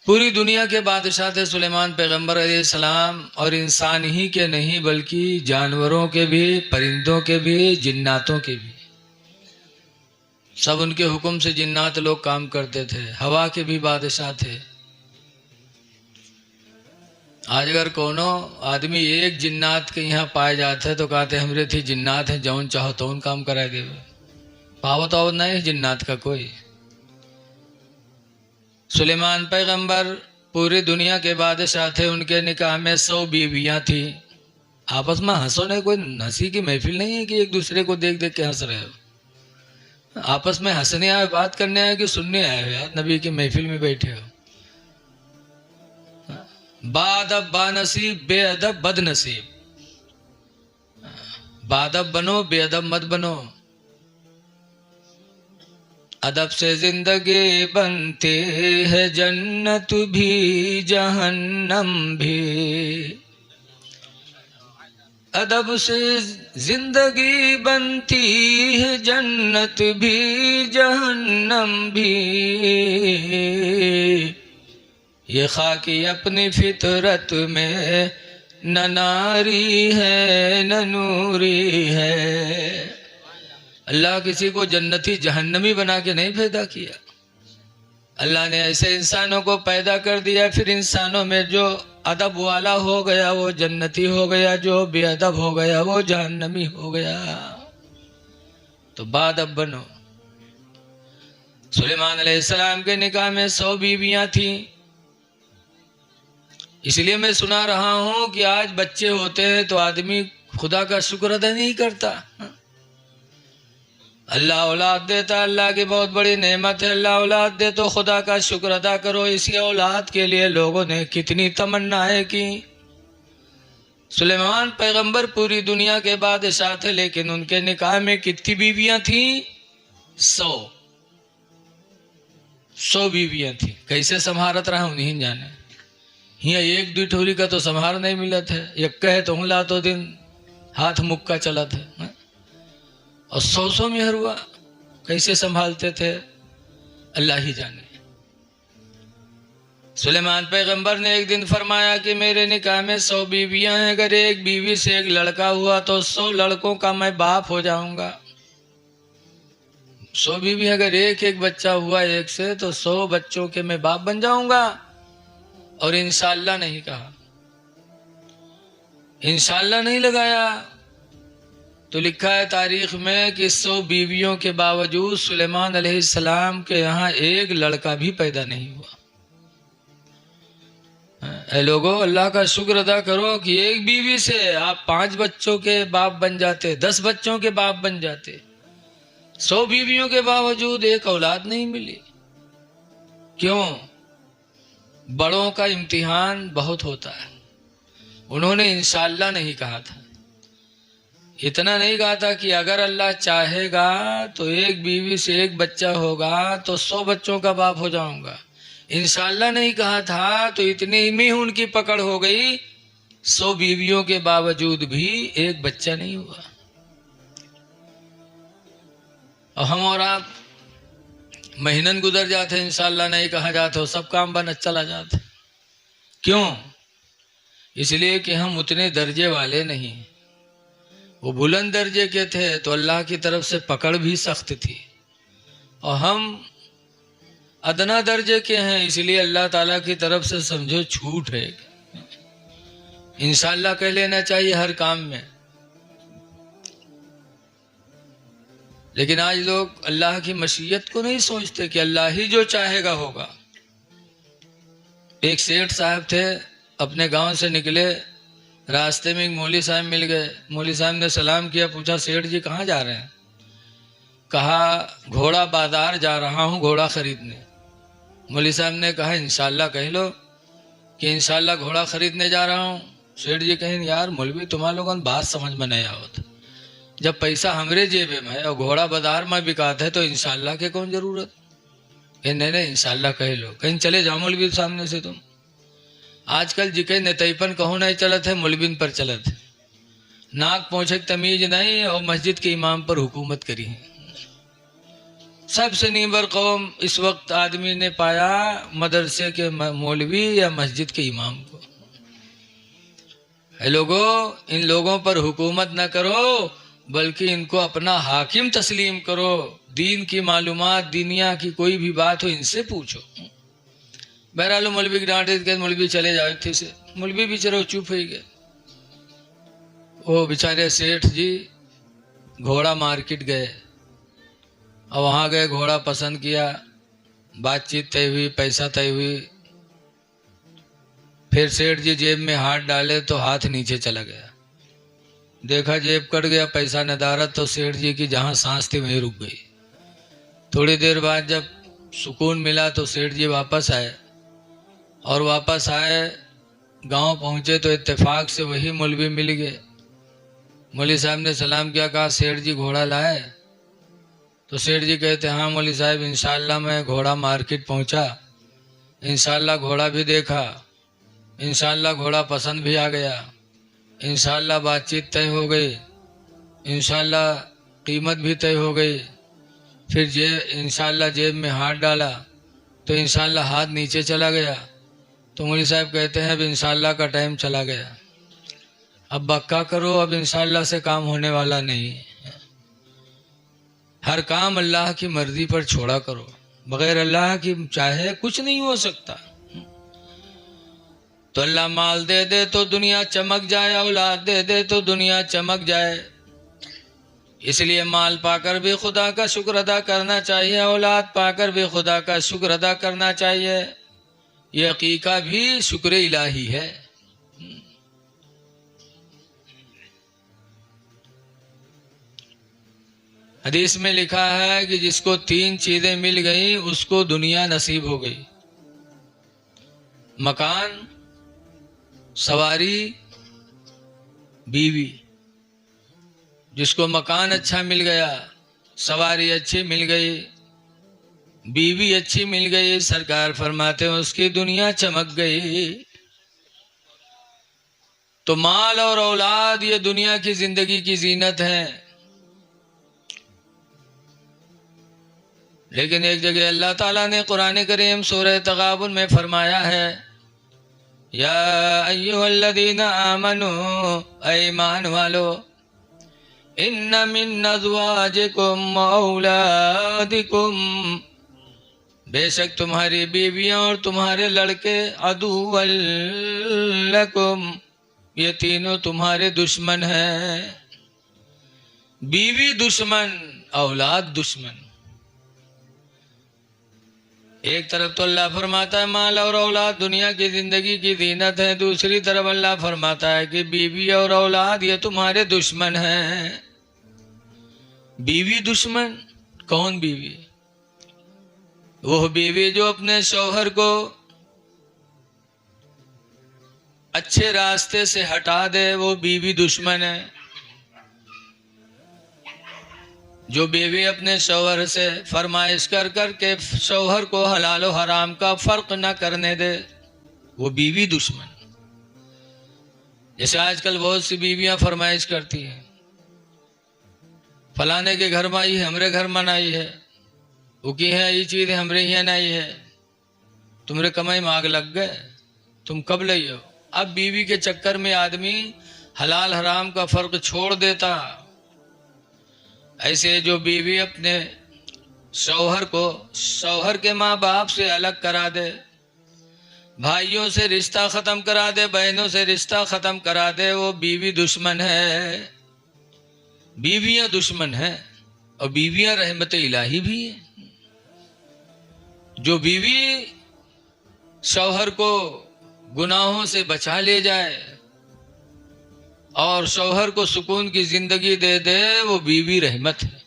پوری دنیا کے بادشاہ تھے سلیمان پیغمبر علیہ السلام، اور انسان ہی کے نہیں بلکہ جانوروں کے بھی، پرندوں کے بھی، جناتوں کے بھی، سب ان کے حکم سے جنات لوگ کام کرتے تھے۔ ہوا کے بھی بادشاہ تھے۔ آج اگر کونو آدمی ایک جنات کے یہاں پائے جاتے تو کہتے ہمرے تھی جنات ہیں، جون چاہو تو ان کام کرائے گے، پاوت آوت نہیں جنات کا کوئی۔ سلیمان پیغمبر پوری دنیا کے بادشاہ تھے، ان کے نکاح میں 100 بیویاں تھیں۔ آپس میں ہنسو نے، کوئی ہنسی کی محفل نہیں ہے کہ ایک دوسرے کو دیکھ دیکھ کے ہنس رہے ہو، آپس میں ہنسنے آئے، بات کرنے آئے کہ سننے آئے ہو، یار نبی کی محفل میں بیٹھے ہو۔ با ادب با نصیب، بے ادب بد نصیب۔ با ادب بنو، بے ادب مت بنو۔ ادب سے زندگی بنتی ہے جنت بھی جہنم بھی، ادب سے زندگی بنتی ہے جنت بھی جہنم بھی، یہ خاکی اپنی فطرت میں نہ ناری ہے نہ نوری ہے۔ اللہ کسی کو جنتی جہنمی بنا کے نہیں پیدا کیا، اللہ نے ایسے انسانوں کو پیدا کر دیا، پھر انسانوں میں جو ادب والا ہو گیا وہ جنتی ہو گیا، جو بے ادب ہو گیا وہ جہنمی ہو گیا۔ تو باادب بنو۔ سلیمان علیہ السلام کے نکاح میں 100 بیویاں تھیں۔ اس لیے میں سنا رہا ہوں کہ آج بچے ہوتے ہیں تو آدمی خدا کا شکر ادا نہیں کرتا۔ اللہ اولاد دیتا، اللہ کی بہت بڑی نعمت ہے، اللہ اولاد دے تو خدا کا شکر ادا کرو۔ اسی اولاد کے لیے لوگوں نے کتنی تمنائیں کی۔ سلیمان پیغمبر پوری دنیا کے بادشاہ تھے، لیکن ان کے نکاح میں کتنی بیویاں تھیں؟ 100 بیویاں تھیں۔ کیسے سنبھالت رہا انہیں جانے۔ ہاں ایک دو ٹھوری کا تو سنبھال نہیں ملا تھے، یک کہے تو ہلا تو دن ہاتھ مکہ چلا تھے، اور 100 مہر ہوا، کیسے سنبھالتے تھے اللہ ہی جانے۔ سلیمان پیغمبر نے ایک دن فرمایا کہ میرے نکاح میں 100 بیویاں ہیں، اگر ایک بیوی سے ایک لڑکا ہوا تو 100 لڑکوں کا میں باپ ہو جاؤں گا۔ 100 بیوی اگر ایک بچہ ہوا ایک سے تو 100 بچوں کے میں باپ بن جاؤں گا۔ اور انشاءاللہ نہیں کہا، انشاءاللہ نہیں لگایا، تو لکھا ہے تاریخ میں کہ 100 بیویوں کے باوجود سلیمان علیہ السلام کے یہاں ایک لڑکا بھی پیدا نہیں ہوا۔ اے لوگو، اللہ کا شکر ادا کرو کہ ایک بیوی سے آپ 5 بچوں کے باپ بن جاتے، 10 بچوں کے باپ بن جاتے۔ 100 بیویوں کے باوجود ایک اولاد نہیں ملی۔ کیوں؟ بڑوں کا امتحان بہت ہوتا ہے۔ انہوں نے انشاءاللہ نہیں کہا تھا، اتنا نہیں کہا تھا کہ اگر اللہ چاہے گا تو ایک بیوی سے ایک بچہ ہوگا تو 100 بچوں کا باپ ہو جاؤں گا۔ انشاءاللہ نہیں کہا تھا تو اتنی میں ان کی پکڑ ہو گئی، 100 بیویوں کے باوجود بھی ایک بچہ نہیں ہوا۔ اور ہم اور آپ مہینن گزر جاتے، انشاءاللہ نہیں کہا جاتا، سب کام بن چلا جاتا۔ کیوں؟ اس لیے کہ ہم اتنے درجے والے نہیں۔ وہ بلند درجے کے تھے تو اللہ کی طرف سے پکڑ بھی سخت تھی، اور ہم ادنا درجے کے ہیں، اس لیے اللہ تعالیٰ کی طرف سے سمجھو چھوٹ ہے۔ انشاءاللہ کہہ لینا چاہیے ہر کام میں۔ لیکن آج لوگ اللہ کی مشیت کو نہیں سوچتے کہ اللہ ہی جو چاہے گا ہوگا۔ ایک سیٹھ صاحب تھے، اپنے گاؤں سے نکلے، راستے میں ایک مولوی صاحب مل گئے۔ مولوی صاحب نے سلام کیا، پوچھا سیٹھ جی کہاں جا رہے ہیں؟ کہا گھوڑا بازار جا رہا ہوں گھوڑا خریدنے۔ مولوی صاحب نے کہا انشاءاللہ کہہ لو کہ انشاءاللہ گھوڑا خریدنے جا رہا ہوں۔ سیٹھ جی کہیں یار مولوی تمہارے لوگوں نے بات سمجھ میں نہیں آوت، جب پیسہ ہمرے جیب میں ہے اور گھوڑا بازار میں بکاتا ہے تو انشاءاللہ کے کون ضرورت؟ کہ نہیں انشاءاللہ کہہ لو، کہیں چلے جاؤ مولوی سامنے سے تم۔ آج کل جکے نتیپن کہو نہیں چلت ہے، مولوین پر چلت ہے، ناک پوچھک تمیز نہیں اور مسجد کے امام پر حکومت کری ہے۔ سب سے نیبر قوم اس وقت آدمی نے پایا مدرسے کے مولوی یا مسجد کے امام کو. اے لوگوں، ان لوگوں پر حکومت نہ کرو بلکہ ان کو اپنا حاکم تسلیم کرو. دین کی معلومات، دنیا کی کوئی بھی بات ہو ان سے پوچھو. بہرحال مولوی کی ڈانٹے کہ مولوی چلے جاؤ تھے سے. مولوی بھی چلو چپ ہی گئے. وہ بیچارے سیٹھ جی گھوڑا مارکیٹ گئے اور وہاں گئے، گھوڑا پسند کیا، بات چیت طے ہوئی، پیسہ طے ہوئی. پھر سیٹھ جی جیب میں ہاتھ ڈالے تو ہاتھ نیچے چلا گیا. دیکھا جیب کٹ گیا، پیسہ ندارت، تو سیٹھ جی کی جہاں سانس تھی وہیں رک گئی. تھوڑی دیر بعد جب سکون ملا تو سیٹھ جی واپس آئے، اور واپس آئے گاؤں پہنچے تو اتفاق سے وہی مولوی مل گئے. مولوی صاحب نے سلام کیا، کہا سیٹھ جی گھوڑا لائے؟ تو سیٹھ جی کہتے ہاں مولوی صاحب انشاءاللہ میں گھوڑا مارکیٹ پہنچا، انشاءاللہ گھوڑا بھی دیکھا، انشاءاللہ گھوڑا پسند بھی آ گیا، انشاءاللہ بات چیت طے ہو گئی، انشاءاللہ قیمت بھی طے ہو گئی. پھر انشاءاللہ جیب میں ہاتھ ڈالا تو انشاءاللہ ہاتھ نیچے چلا گیا. تو مولوی صاحب کہتے ہیں اب انشاءاللہ کا ٹائم چلا گیا، اب بکا کرو، اب انشاءاللہ سے کام ہونے والا نہیں. ہر کام اللہ کی مرضی پر چھوڑا کرو، بغیر اللہ کی چاہے کچھ نہیں ہو سکتا. تو اللہ مال دے دے تو دنیا چمک جائے، اولاد دے دے تو دنیا چمک جائے. اس لیے مال پا کر بھی خدا کا شکر ادا کرنا چاہیے، اولاد پا کر بھی خدا کا شکر ادا کرنا چاہیے. یہ عقیقہ بھی شکر الہی ہے. حدیث میں لکھا ہے کہ جس کو 3 چیزیں مل گئیں اس کو دنیا نصیب ہو گئی: مکان، سواری، بیوی. جس کو مکان اچھا مل گیا، سواری اچھی مل گئی، بیوی اچھی مل گئی، سرکار فرماتے ہیں اس کی دنیا چمک گئی. تو مال اور اولاد یہ دنیا کی زندگی کی زینت ہے. لیکن ایک جگہ اللہ تعالیٰ نے قرآن کریم سورہ تغابن میں فرمایا ہے: یا ایھا الذین آمنوا، اے ایمان والو، ان من ازواجکم واولادکم، بے شک تمہاری بیویاں اور تمہارے لڑکے، عدو لکم، یہ تینوں تمہارے دشمن ہیں. بیوی دشمن، اولاد دشمن. ایک طرف تو اللہ فرماتا ہے مال اور اولاد دنیا کی زندگی کی زینت ہے، دوسری طرف اللہ فرماتا ہے کہ بیوی اور اولاد یہ تمہارے دشمن ہیں. بیوی دشمن؟ کون بیوی؟ وہ بیوی جو اپنے شوہر کو اچھے راستے سے ہٹا دے، وہ بیوی دشمن ہے. جو بیوی اپنے شوہر سے فرمائش کر کر کے شوہر کو حلال و حرام کا فرق نہ کرنے دے، وہ بیوی دشمن. جیسے آج کل بہت سی بیویاں فرمائش کرتی ہیں، فلانے کے گھر میں آئی ہے، ہمارے گھر میں آئی ہے، وہ کی ہے یہ چیز ہمارے یہاں نہیں ہے، تمہارے کمائی میں آگ لگ گئے، تم کب لئی ہو. اب بیوی کے چکر میں آدمی حلال حرام کا فرق چھوڑ دیتا. ایسے جو بیوی اپنے شوہر کو شوہر کے ماں باپ سے الگ کرا دے، بھائیوں سے رشتہ ختم کرا دے، بہنوں سے رشتہ ختم کرا دے، وہ بیوی دشمن ہے. بیویاں دشمن ہیں، اور بیویاں رحمت الہی بھی ہیں. جو بیوی شوہر کو گناہوں سے بچا لے جائے اور شوہر کو سکون کی زندگی دے دے، وہ بیوی رحمت ہے.